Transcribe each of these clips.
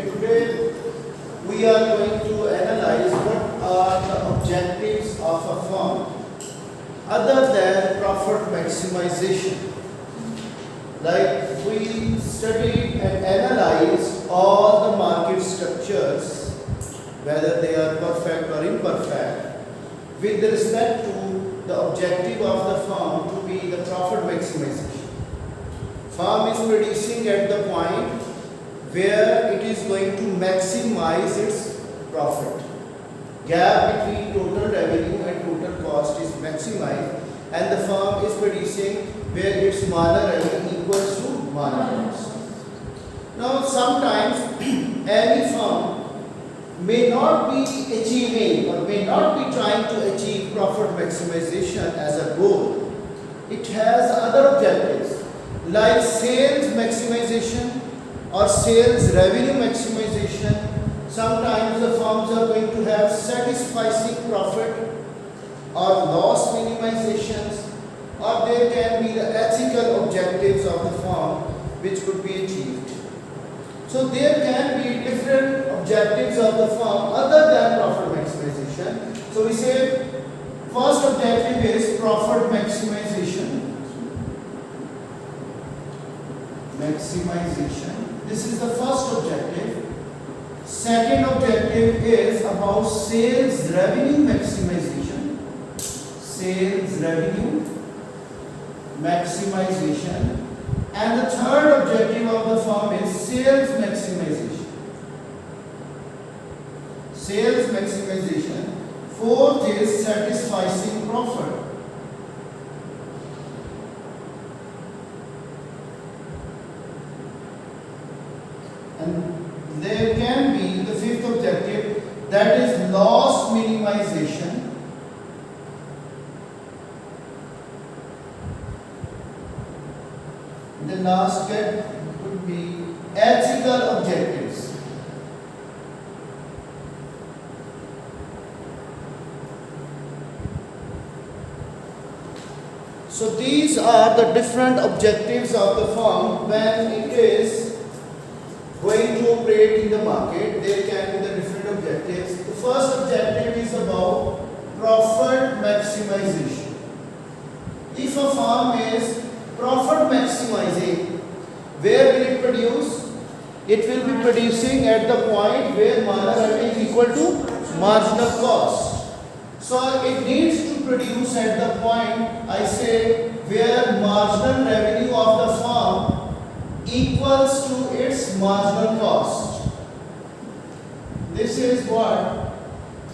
Okay, today we are going to analyze what are the objectives of a firm other than profit maximization. Like we studied and analyzed all the market structures, whether they are perfect or imperfect, with respect to the objective of the firm to be the profit maximization. Firm is producing at the point where it is going to maximize its profit. Gap between total revenue and total cost is maximized, and the firm is producing where its marginal revenue equals to marginal cost. Now sometimes any firm may not be achieving or may not be trying to achieve profit maximization as a goal. It has other objectives like sales maximization or sales revenue maximization. Sometimes the firms are going to have satisfying profit or loss minimizations, or there can be the ethical objectives of the firm which could be achieved. So there can be different objectives of the firm other than profit maximization. So we say first objective is profit maximization. This is the first objective. Second objective is about sales revenue maximization. Sales revenue maximization. And the third objective of the firm is sales maximization. Sales maximization. Fourth is satisfying profit. And there can be the fifth objective, that is loss minimization. The last step would be ethical objectives. So these are the different objectives of the firm when it is going to operate in the market. There can be the different objectives. The first objective is about profit maximization. If a firm is profit maximizing, where will it produce? It will be producing at the point where marginal revenue is equal to marginal cost. So it needs to produce at the point, I say, where marginal revenue of the firm equals to its marginal cost. This is what?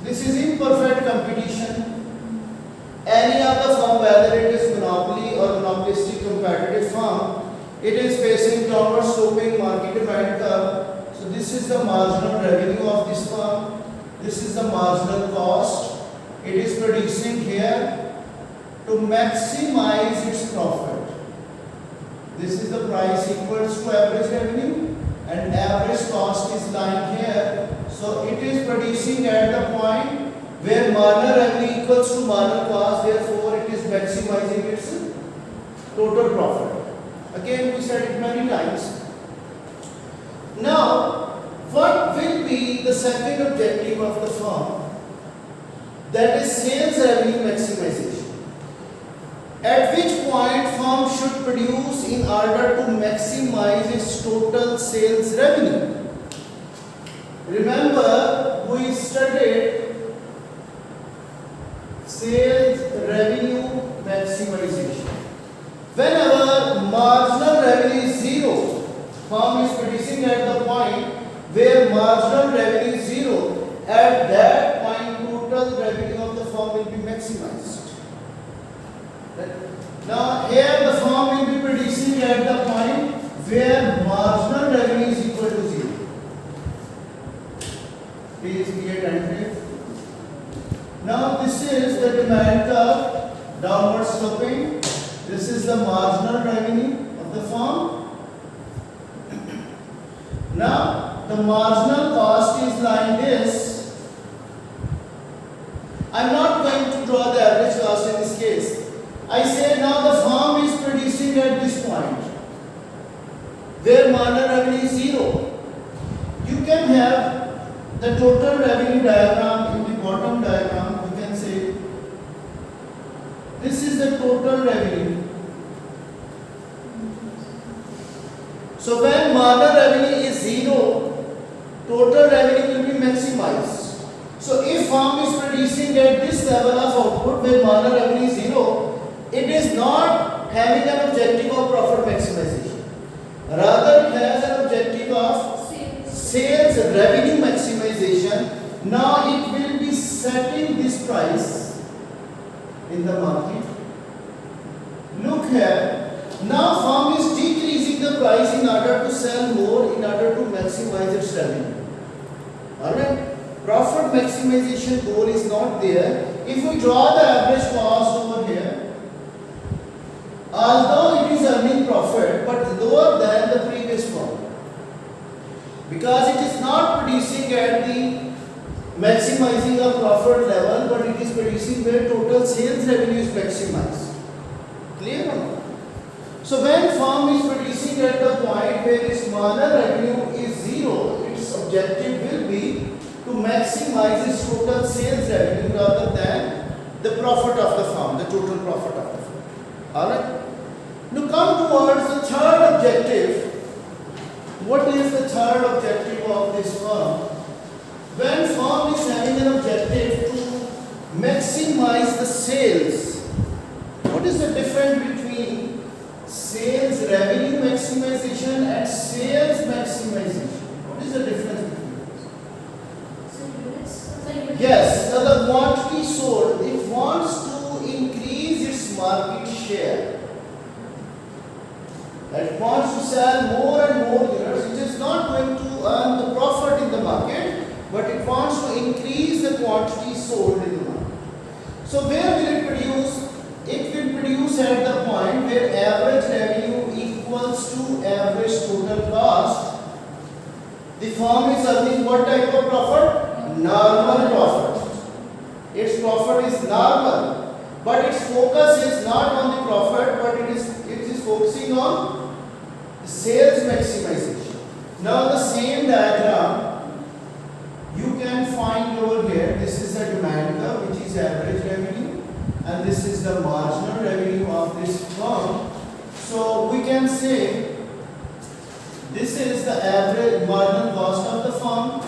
This is imperfect competition. Any other firm, whether it is monopoly or monopolistic competitive firm, it is facing downward sloping market demand curve. So this is the marginal revenue of this firm. This is the marginal cost. It is producing here to maximize its profit. This is the price equals to average revenue, and average cost is lying here. So it is producing at the point where marginal revenue equals to marginal cost, therefore it is maximizing its total profit. Again, we said it many times. Now, what will be the second objective of the firm? That is sales revenue maximization. At which point firm should produce in order to maximize its total sales revenue. Remember, we studied sales revenue maximization. Whenever marginal revenue is zero, firm is producing at the point where marginal revenue is zero. At that point, total revenue of the firm will be maximized. Now here the firm will be producing at the point where marginal revenue is equal to zero. Please be attentive. Now this is the demand curve, downward sloping. This is the marginal revenue of the firm. Now the marginal cost is like this. I am not going to draw the average cost in this case. I say now the firm is producing at this point where marginal revenue is zero. You can have the total revenue diagram in the bottom diagram. You can say this is the total revenue. So when marginal revenue is zero, total revenue will be maximized. So if firm is producing at this level of output where marginal revenue is zero, it is not having an objective of profit maximization. Rather, it has an objective of sales revenue maximization. Now it will be setting this price in the market. Look here. Now firm is decreasing the price in order to sell more, in order to maximize its revenue. Alright? Profit maximization goal is not there. If we draw the average cost over here, although it is earning profit, but lower than the previous one, because it is not producing at the maximizing of profit level, but it is producing where total sales revenue is maximized. Clear or not? So when firm is producing at the point where its marginal revenue is zero, its objective will be to maximize its total sales revenue rather than the profit of the firm, the total profit of the firm. Alright? Now come towards the third objective. What is the third objective of this firm? When firm is having an objective to maximize the sales, what is the difference between sales revenue maximization and sales maximization? What is the difference between these? Yes, so the quantity sold, it wants to increase its market share. It wants to sell more and more units. It is not going to earn the profit in the market, but it wants to increase the quantity sold in the market. So where will it produce? It will produce at the point where average revenue equals to average total cost. The firm is earning what type of profit? Normal profit. Its profit is normal, but its focus is not on the profit, but it is focusing on sales maximization. Now the same diagram you can find over here. This is the demand curve, which is average revenue, and this is the marginal revenue of this firm. So we can say this is the average marginal cost of the firm.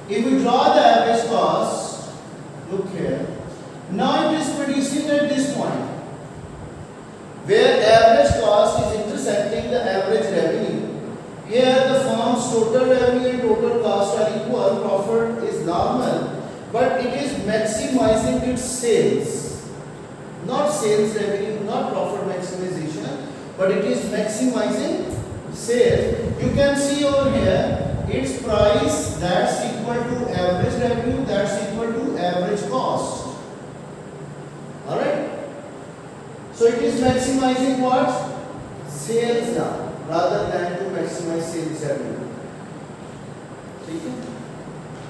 If we draw the average cost, look here. Now it is producing at this point where average cost is intersecting the average revenue. Here the firm's total revenue and total cost are equal, profit is normal, but it is maximizing its sales. Not sales revenue, not profit maximization, but it is maximizing sales. You can see over here, its price that's equal to average revenue, that's equal to average cost. Alright? So it is maximizing what? Sales now, rather than to maximize sales revenue.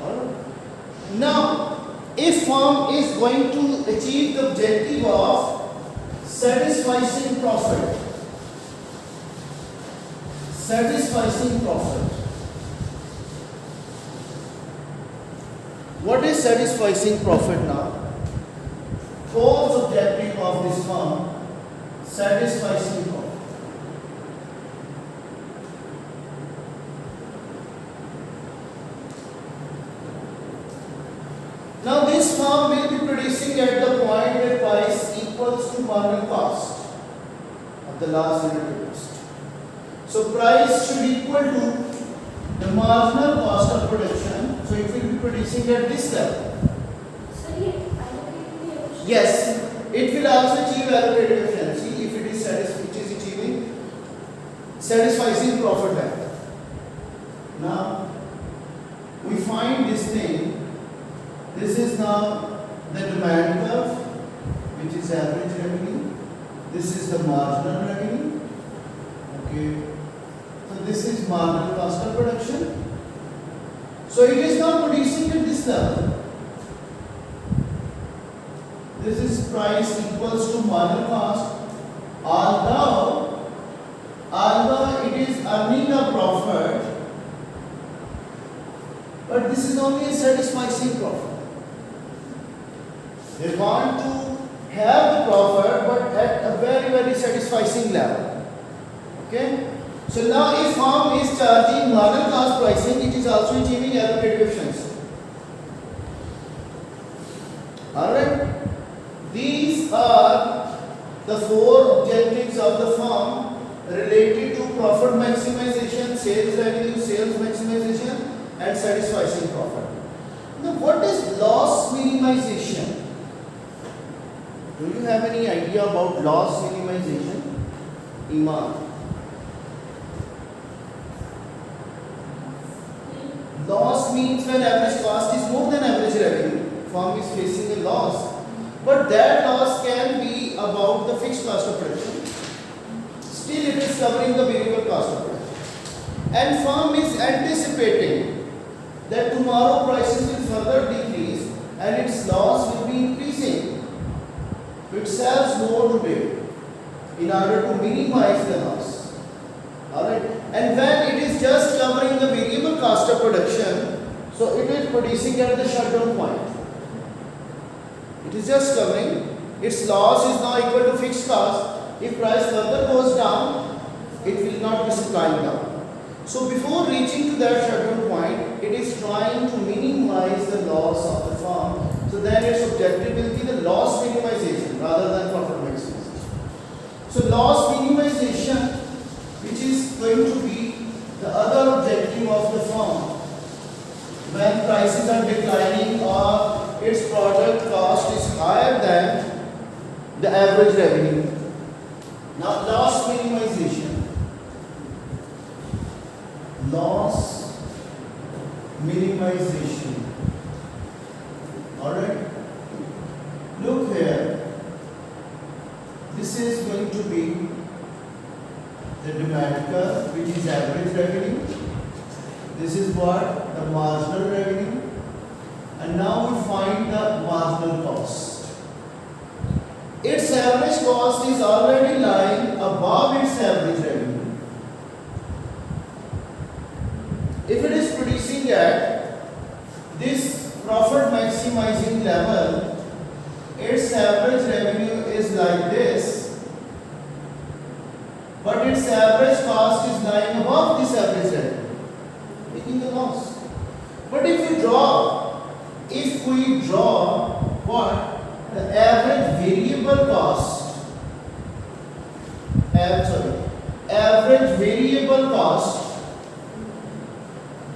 Alright? Now, if firm is going to achieve the objective of satisfying profit, what is satisfying profit now? Fourth objective of this firm, satisfying profit. Now this firm will be producing at the point where price equals to marginal cost of the last unit cost. So price should equal to the marginal cost of production. So it will be producing at this level. Yes, it will also achieve allocated efficiency if it is achieving satisfying profit level. Now we find this thing. This is now the demand curve, which is average revenue. This is the marginal revenue. Okay. So this is marginal cost of production. So it is now producing at this level. This is price equals to marginal cost. Although it is earning a profit, this is only a satisfying profit. They want to have the profit but at a very satisfying level. Okay? So now if firm is charging marginal cost pricing, it is also achieving allocative efficiency. Alright? These are the four objectives of the firm related to profit maximization, sales revenue, sales maximization and satisfying profit. Now what is loss minimization? Do you have any idea about loss minimization? Iman. Loss means when average cost is more than average revenue, firm is facing a loss. But that loss can be about the fixed cost of production. Still it is covering the variable cost of production. And firm is anticipating that tomorrow prices will further decrease and its loss will be increasing. It sells more today in order to minimize the loss. Alright. And when it is just covering the variable cost of production, so it is producing at the shutdown point. It is just covering. Its loss is now equal to fixed cost. If price further goes down, it will not be supplying down. So before reaching to that shutdown point, it is trying to minimize the loss of the firm. So then its objective will be the loss minimization rather than profit maximization. So loss minimization, which is going to be the other objective of the firm when prices are declining or its product cost is higher than the average revenue. Now loss minimization. Loss minimization. Alright. Look here. This is going to be the demand curve, which is average revenue. This is what? The marginal revenue. And now we find the marginal cost. Its average cost is already lying above its average revenue. If it is producing at this profit maximizing level, its average revenue is like this, but its average cost is lying above this average revenue, making the loss. But if we draw what? The average variable cost, average variable cost,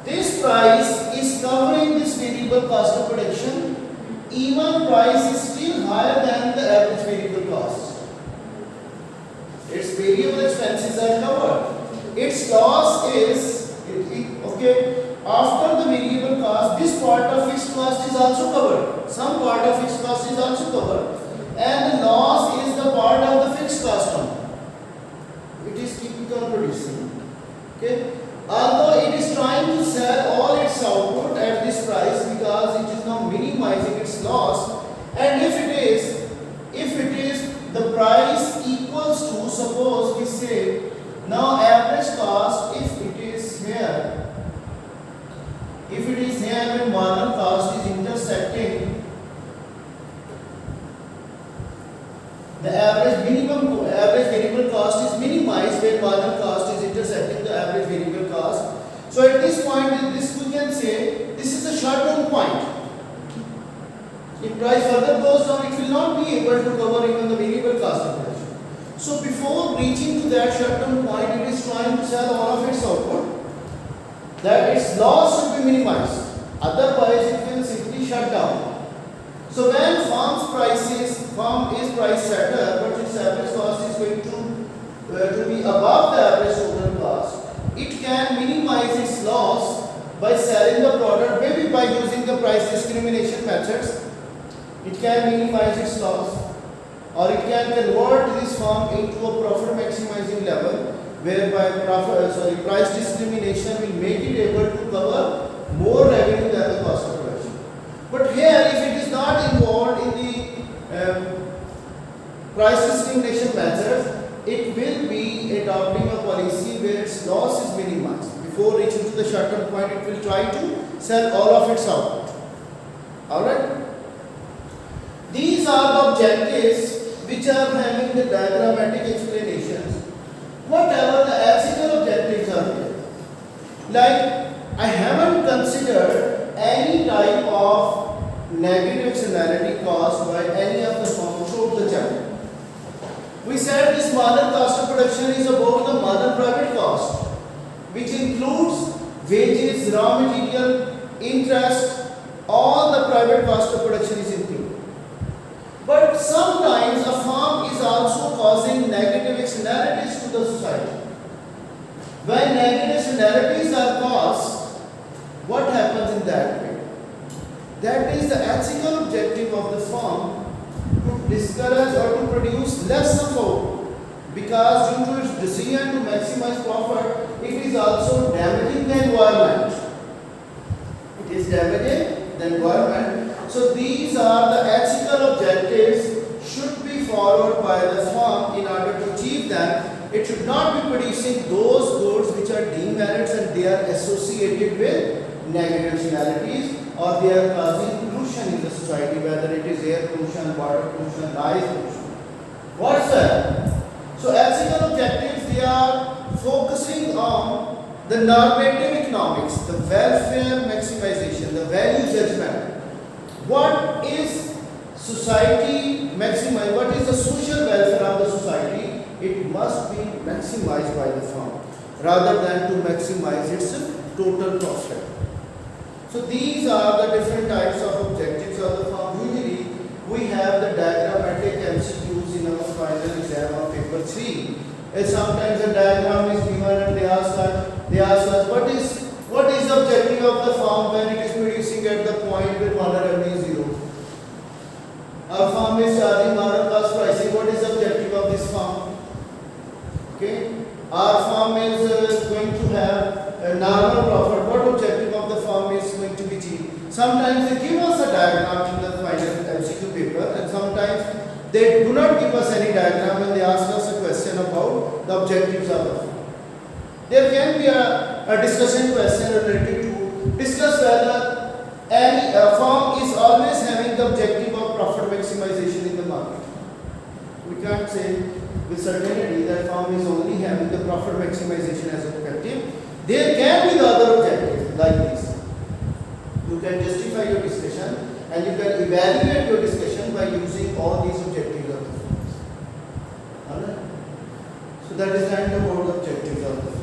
this price is covering this variable cost of production, even price is still higher than the average variable cost. Its variable expenses are covered. Its loss is, okay, after the variable cost, this part of fixed cost is also covered. Some part of fixed cost is also covered. And the loss is the part of the fixed cost only. It is keeping on producing. Okay. Although it is trying to sell all its output at this price because it is now minimizing its loss. And if it is the price equals to, suppose we say, now average cost, if it is here when marginal cost is intersecting the average variable cost is minimized when marginal cost is intersecting the average variable cost. So at this point, this we can say this is a shutdown point. If price further goes down, it will not be able to cover even the variable cost of production. So before reaching to that shutdown point, it is trying to sell all of its output, that its loss should be minimized. Otherwise, it will simply shut down. So when firm is price setter, but its average cost is going to be above the average total cost, it can minimize its loss by selling the product, maybe by using the price discrimination methods. It can minimize its loss, or it can convert this firm into a profit maximizing level, whereby price discrimination will make it able to cover more revenue than the cost of production. But here, if it is not involved in the price discrimination method, it will be adopting a policy where its loss is minimized before reaching to the certain point, it will try to sell all of its output. Alright? These are the objectives which are having the diagrammatic explanations. Whatever the ethical objectives are there. Like, I haven't considered any type of negative externality caused by any of the firms throughout the chapter. We said this marginal cost of production is about the marginal private cost, which includes wages, raw material, interest, all the private cost of production is included. But sometimes a firm is also causing negative externalities to the society. When negative externalities are caused, what happens in that way? That is the ethical objective of the firm to discourage or to produce less of output, because due to its decision to maximize profit, it is also damaging the environment. It is damaging the environment. So these are the ethical objectives should be followed by the firm in order to achieve them. It should not be producing those goods which are demerits and they are associated with negative externalities, or they are causing pollution in the society, whether it is air pollution, water pollution, noise pollution. What's that? So ethical objectives, they are focusing on the normative economics, the welfare maximization, the value judgment. What is society maximize? What is the social welfare of the society? It must be maximized by the firm rather than to maximize its total profit. So these are the different types of objectives of the firm. Usually we have the diagrammatic MCQs in our final exam of paper 3. And sometimes a diagram is given and they ask us what is the objective of the firm when it is producing at the point with marginal revenue is 0. Our firm is charging marginal cost pricing. What is the objective of this firm? Okay. Our firm is going to have a normal profit. What objective of the firm is going to be achieved? Sometimes they give us a diagram in the final MCQ paper, and sometimes they do not give us any diagram when they ask us a question about the objectives of the firm. There can be a discussion question related to discuss whether any firm is always having the objective of profit maximization in the market. We can't say with certainty that firm is only having the profit maximization as an objective. There can be the other objectives like this. You can justify your discussion and you can evaluate your discussion by using all these objectives of the firms. Alright? So that is the end about the objectives of the firm.